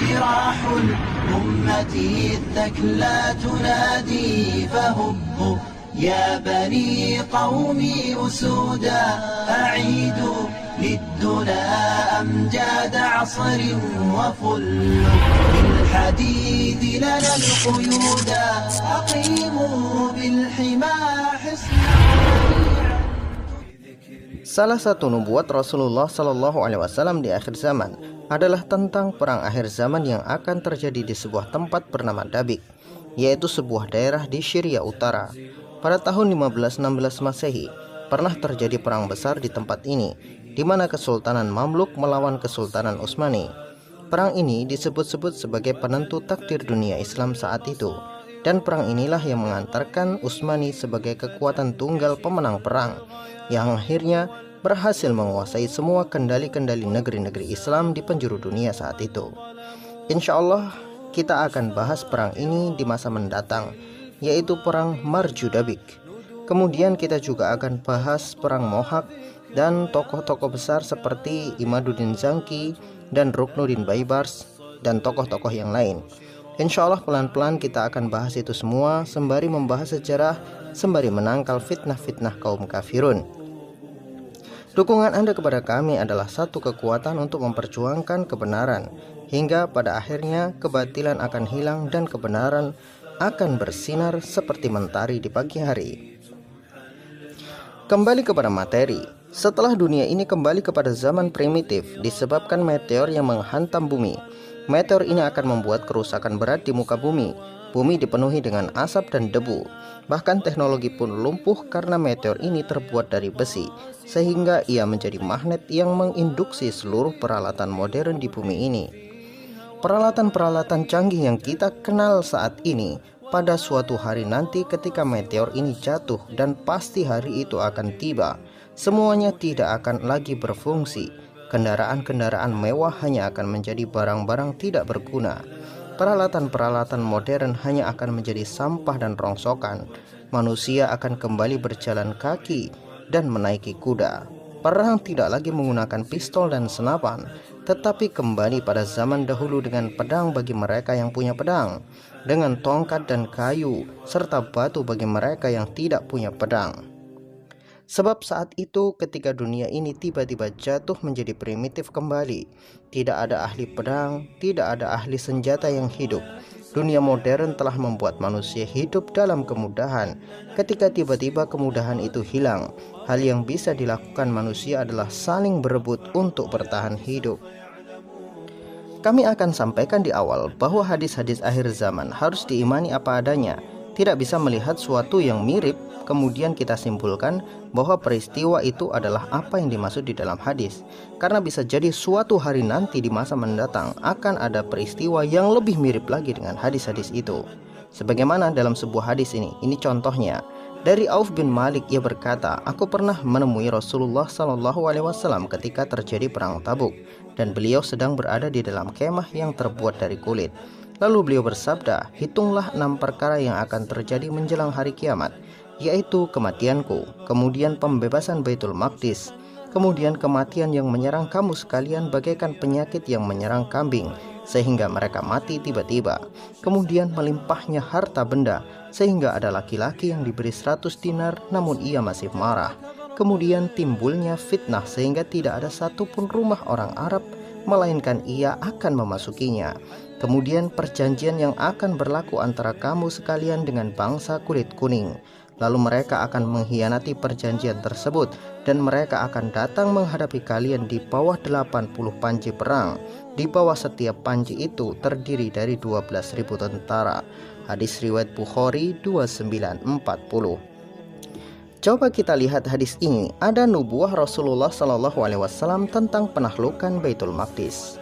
جراح الأمة الثكلى تنادي فهبوا يا بني قومي أسودا أعيدوا للدنا أمجاد عصر وفلوا بالحديد لنا القيودا أقيموا بالحمى حصنا. Salah satu nubuat Rasulullah Shallallahu Alaihi Wasallam di akhir zaman adalah tentang perang akhir zaman yang akan terjadi di sebuah tempat bernama Dabik, yaitu sebuah daerah di Syria Utara. Pada tahun 1516 Masehi, pernah terjadi perang besar di tempat ini, di mana Kesultanan Mamluk melawan Kesultanan Utsmani. Perang ini disebut-sebut sebagai penentu takdir dunia Islam saat itu, dan perang inilah yang mengantarkan Utsmani sebagai kekuatan tunggal pemenang perang, yang akhirnya berhasil menguasai semua kendali-kendali negeri-negeri Islam di penjuru dunia saat itu. Insya Allah kita akan bahas perang ini di masa mendatang, yaitu perang Marju Dabik. Kemudian kita juga akan bahas perang Mohak dan tokoh-tokoh besar seperti Imaduddin Zangki dan Ruknuddin Baibars dan tokoh-tokoh yang lain. Insya Allah pelan-pelan kita akan bahas itu semua sembari membahas sejarah, sembari menangkal fitnah-fitnah kaum kafirun. Dukungan Anda kepada kami adalah satu kekuatan untuk memperjuangkan kebenaran, hingga pada akhirnya kebatilan akan hilang dan kebenaran akan bersinar seperti mentari di pagi hari. Kembali kepada materi. Setelah dunia ini kembali kepada zaman primitif disebabkan meteor yang menghantam bumi. Meteor ini akan membuat kerusakan berat di muka bumi. Bumi dipenuhi dengan asap dan debu. Bahkan teknologi pun lumpuh karena meteor ini terbuat dari besi, sehingga ia menjadi magnet yang menginduksi seluruh peralatan modern di bumi ini. Peralatan-peralatan canggih yang kita kenal saat ini, pada suatu hari nanti ketika meteor ini jatuh, dan pasti hari itu akan tiba, semuanya tidak akan lagi berfungsi. Kendaraan-kendaraan mewah hanya akan menjadi barang-barang tidak berguna. Peralatan-peralatan modern hanya akan menjadi sampah dan rongsokan. Manusia akan kembali berjalan kaki dan menaiki kuda. Perang tidak lagi menggunakan pistol dan senapan, tetapi kembali pada zaman dahulu dengan pedang bagi mereka yang punya pedang, dengan tongkat dan kayu, serta batu bagi mereka yang tidak punya pedang. Sebab saat itu ketika dunia ini tiba-tiba jatuh menjadi primitif kembali, tidak ada ahli pedang, tidak ada ahli senjata yang hidup. Dunia modern telah membuat manusia hidup dalam kemudahan. Ketika tiba-tiba kemudahan itu hilang, hal yang bisa dilakukan manusia adalah saling berebut untuk bertahan hidup. Kami akan sampaikan di awal bahwa hadis-hadis akhir zaman harus diimani apa adanya. Tidak bisa melihat suatu yang mirip kemudian kita simpulkan bahwa peristiwa itu adalah apa yang dimaksud di dalam hadis. Karena bisa jadi suatu hari nanti di masa mendatang akan ada peristiwa yang lebih mirip lagi dengan hadis-hadis itu. Sebagaimana dalam sebuah hadis ini contohnya. Dari Auf bin Malik, ia berkata, aku pernah menemui Rasulullah SAW ketika terjadi perang Tabuk, dan beliau sedang berada di dalam kemah yang terbuat dari kulit. Lalu beliau bersabda, hitunglah 6 perkara yang akan terjadi menjelang hari kiamat, yaitu kematianku, kemudian pembebasan Baitul Maqdis, kemudian kematian yang menyerang kamu sekalian bagaikan penyakit yang menyerang kambing, sehingga mereka mati tiba-tiba, kemudian melimpahnya harta benda, sehingga ada laki-laki yang diberi 100 dinar namun ia masih marah, kemudian timbulnya fitnah sehingga tidak ada satupun rumah orang Arab melainkan ia akan memasukinya. Kemudian perjanjian yang akan berlaku antara kamu sekalian dengan bangsa kulit kuning. Lalu mereka akan mengkhianati perjanjian tersebut, dan mereka akan datang menghadapi kalian di bawah 80 panji perang. Di bawah setiap panji itu terdiri dari 12.000 tentara. Hadis riwayat Bukhari 2940. Coba kita lihat hadis ini. Ada nubuah Rasulullah SAW tentang penaklukan Baitul Maqdis.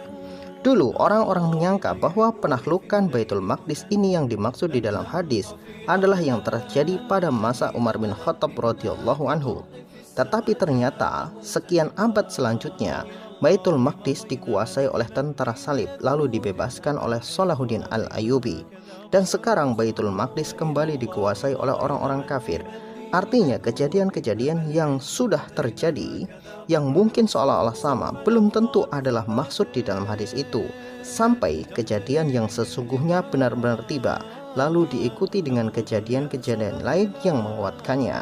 Dulu orang-orang menyangka bahwa penaklukan Baitul Maqdis ini yang dimaksud di dalam hadis adalah yang terjadi pada masa Umar bin Khattab radhiyallahu anhu. Tetapi ternyata sekian abad selanjutnya Baitul Maqdis dikuasai oleh tentara salib lalu dibebaskan oleh Salahuddin Al-Ayyubi. Dan sekarang Baitul Maqdis kembali dikuasai oleh orang-orang kafir. Artinya kejadian-kejadian yang sudah terjadi yang mungkin seolah-olah sama belum tentu adalah maksud di dalam hadis itu, sampai kejadian yang sesungguhnya benar-benar tiba lalu diikuti dengan kejadian-kejadian lain yang menguatkannya.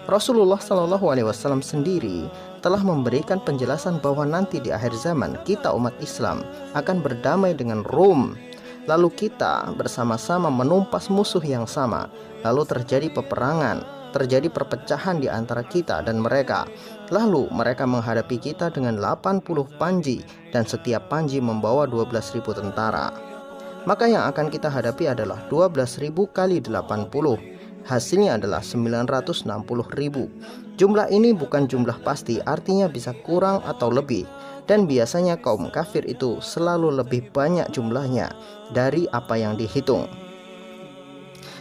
Rasulullah SAW sendiri telah memberikan penjelasan bahwa nanti di akhir zaman kita umat Islam akan berdamai dengan Rom. Lalu kita bersama-sama menumpas musuh yang sama. Lalu terjadi peperangan, terjadi perpecahan di antara kita dan mereka. Lalu mereka menghadapi kita dengan 80 panji dan setiap panji membawa 12.000 tentara. Maka yang akan kita hadapi adalah 12.000 kali 80. Hasilnya adalah 960.000. Jumlah ini bukan jumlah pasti, artinya bisa kurang atau lebih. Dan biasanya kaum kafir itu selalu lebih banyak jumlahnya dari apa yang dihitung.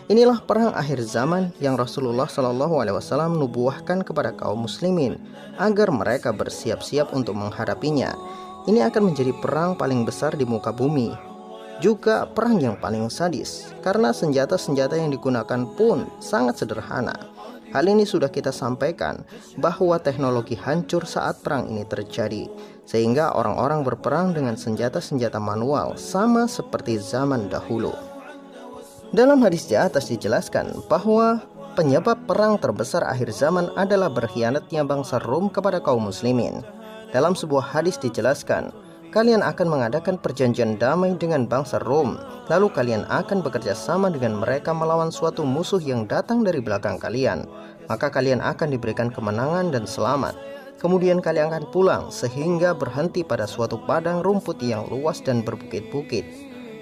Inilah perang akhir zaman yang Rasulullah SAW nubuahkan kepada kaum muslimin agar mereka bersiap-siap untuk menghadapinya. Ini akan menjadi perang paling besar di muka bumi, juga perang yang paling sadis, karena senjata-senjata yang digunakan pun sangat sederhana. Hal ini sudah kita sampaikan bahwa teknologi hancur saat perang ini terjadi, sehingga orang-orang berperang dengan senjata-senjata manual sama seperti zaman dahulu. Dalam hadis di atas dijelaskan bahwa penyebab perang terbesar akhir zaman adalah berkhianatnya bangsa Rom kepada kaum muslimin. Dalam sebuah hadis dijelaskan, kalian akan mengadakan perjanjian damai dengan bangsa Rom, lalu kalian akan bekerja sama dengan mereka melawan suatu musuh yang datang dari belakang kalian. Maka kalian akan diberikan kemenangan dan selamat. Kemudian kalian akan pulang sehingga berhenti pada suatu padang rumput yang luas dan berbukit-bukit.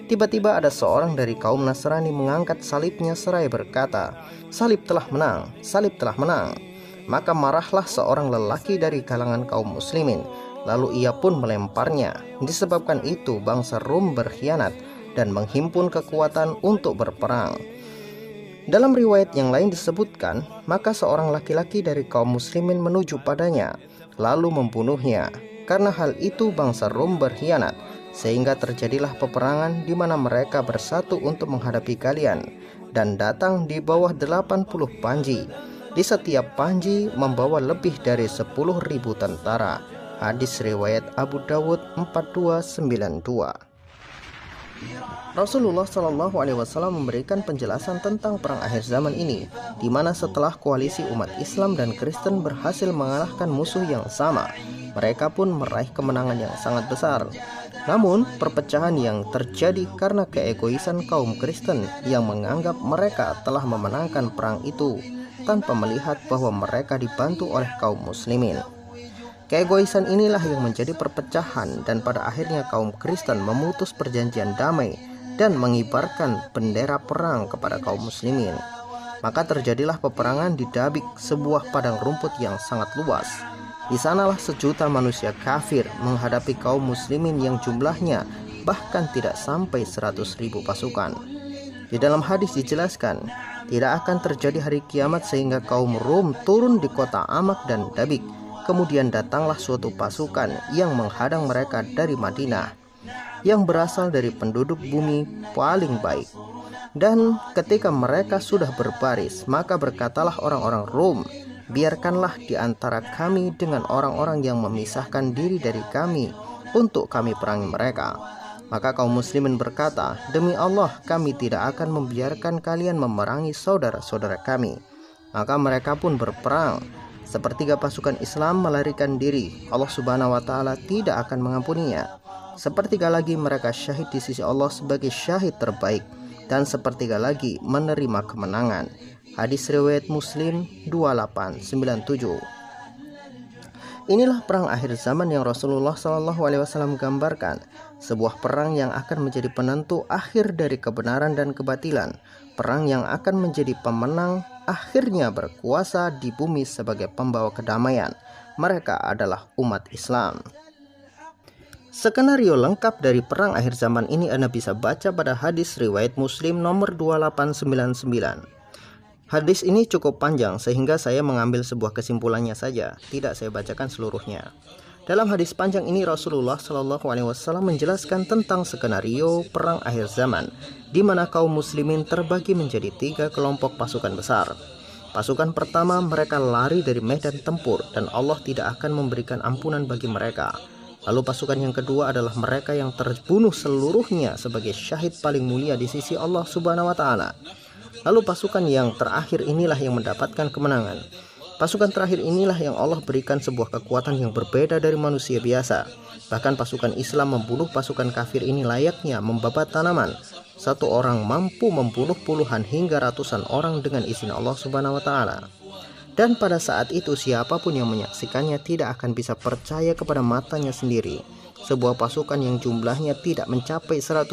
Tiba-tiba ada seorang dari kaum Nasrani mengangkat salibnya seraya berkata, "Salib telah menang, salib telah menang." Maka marahlah seorang lelaki dari kalangan kaum muslimin. Lalu ia pun melemparnya. Disebabkan itu bangsa Rom berkhianat dan menghimpun kekuatan untuk berperang. Dalam riwayat yang lain disebutkan, maka seorang laki-laki dari kaum muslimin menuju padanya, lalu membunuhnya. Karena hal itu bangsa Rom berkhianat, sehingga terjadilah peperangan di mana mereka bersatu untuk menghadapi kalian, dan datang di bawah 80 panji. Di setiap panji membawa lebih dari 10.000 tentara. Hadis riwayat Abu Dawud 4292. Rasulullah SAW memberikan penjelasan tentang perang akhir zaman ini, di mana setelah koalisi umat Islam dan Kristen berhasil mengalahkan musuh yang sama, mereka pun meraih kemenangan yang sangat besar. Namun, perpecahan yang terjadi karena keegoisan kaum Kristen yang menganggap mereka telah memenangkan perang itu tanpa melihat bahwa mereka dibantu oleh kaum muslimin. Keegoisan inilah yang menjadi perpecahan, dan pada akhirnya kaum Kristen memutus perjanjian damai dan mengibarkan bendera perang kepada kaum muslimin. Maka terjadilah peperangan di Dabik, sebuah padang rumput yang sangat luas. Di sanalah sejuta manusia kafir menghadapi kaum muslimin yang jumlahnya bahkan tidak sampai 100.000 pasukan. Di dalam hadis dijelaskan, tidak akan terjadi hari kiamat sehingga kaum Rom turun di kota Amak dan Dabik. Kemudian datanglah suatu pasukan yang menghadang mereka dari Madinah, yang berasal dari penduduk bumi paling baik. Dan ketika mereka sudah berbaris, maka berkatalah orang-orang Rom, "Biarkanlah di antara kami dengan orang-orang yang memisahkan diri dari kami untuk kami perangi mereka." Maka kaum muslimin berkata, "Demi Allah, kami tidak akan membiarkan kalian memerangi saudara-saudara kami." Maka mereka pun berperang. Sepertiga pasukan Islam melarikan diri, Allah Subhanahu wa Ta'ala tidak akan mengampuninya. Sepertiga lagi mereka syahid di sisi Allah sebagai syahid terbaik, dan sepertiga lagi menerima kemenangan. Hadis riwayat Muslim 2897. Inilah perang akhir zaman yang Rasulullah SAW gambarkan, sebuah perang yang akan menjadi penentu akhir dari kebenaran dan kebatilan, perang yang akan menjadi pemenang akhirnya berkuasa di bumi sebagai pembawa kedamaian. Mereka adalah umat Islam. Skenario lengkap dari perang akhir zaman ini Anda bisa baca pada hadis riwayat Muslim nomor 2899. Hadis ini cukup panjang sehingga saya mengambil sebuah kesimpulannya saja, tidak saya bacakan seluruhnya. Dalam hadis panjang ini Rasulullah SAW menjelaskan tentang skenario perang akhir zaman, di mana kaum muslimin terbagi menjadi 3 kelompok pasukan besar. Pasukan pertama mereka lari dari medan tempur dan Allah tidak akan memberikan ampunan bagi mereka. Lalu pasukan yang kedua adalah mereka yang terbunuh seluruhnya sebagai syahid paling mulia di sisi Allah Subhanahu wa taala. Lalu pasukan yang terakhir inilah yang mendapatkan kemenangan. Pasukan terakhir inilah yang Allah berikan sebuah kekuatan yang berbeda dari manusia biasa. Bahkan pasukan Islam membunuh pasukan kafir ini layaknya membabat tanaman. Satu orang mampu membunuh puluhan hingga ratusan orang dengan izin Allah Subhanahu wa taala. Dan pada saat itu siapapun yang menyaksikannya tidak akan bisa percaya kepada matanya sendiri. Sebuah pasukan yang jumlahnya tidak mencapai 100.000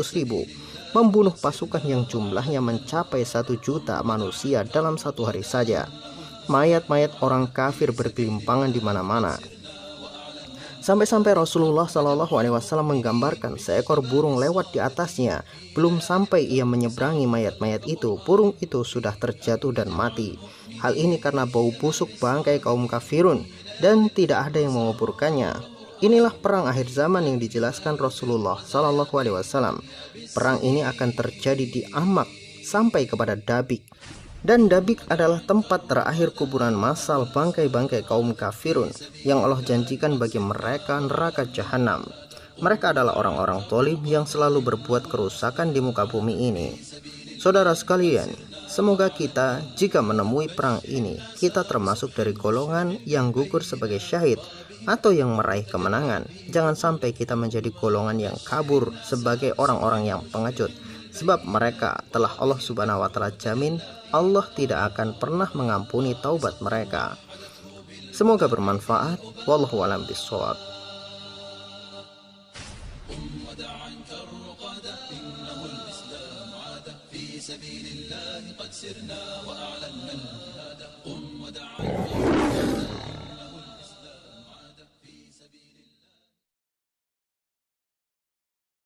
membunuh pasukan yang jumlahnya mencapai 1 juta manusia dalam satu hari saja. Mayat-mayat orang kafir bergelimpangan di mana-mana. Sampai-sampai Rasulullah SAW menggambarkan seekor burung lewat di atasnya. Belum sampai ia menyeberangi mayat-mayat itu, burung itu sudah terjatuh dan mati. Hal ini karena bau busuk bangkai kaum kafirun dan tidak ada yang menguburkannya. Inilah perang akhir zaman yang dijelaskan Rasulullah SAW. Perang ini akan terjadi di Amak sampai kepada Dabik. Dan Dabik adalah tempat terakhir kuburan massal bangkai-bangkai kaum kafirun yang Allah janjikan bagi mereka neraka jahanam. Mereka adalah orang-orang tolim yang selalu berbuat kerusakan di muka bumi ini. Saudara sekalian, semoga kita jika menemui perang ini, kita termasuk dari golongan yang gugur sebagai syahid atau yang meraih kemenangan. Jangan sampai kita menjadi golongan yang kabur sebagai orang-orang yang pengecut. Sebab mereka telah Allah Subhanahu wa taala jamin Allah tidak akan pernah mengampuni taubat mereka. Semoga bermanfaat. Wallahu a'lam bishawab.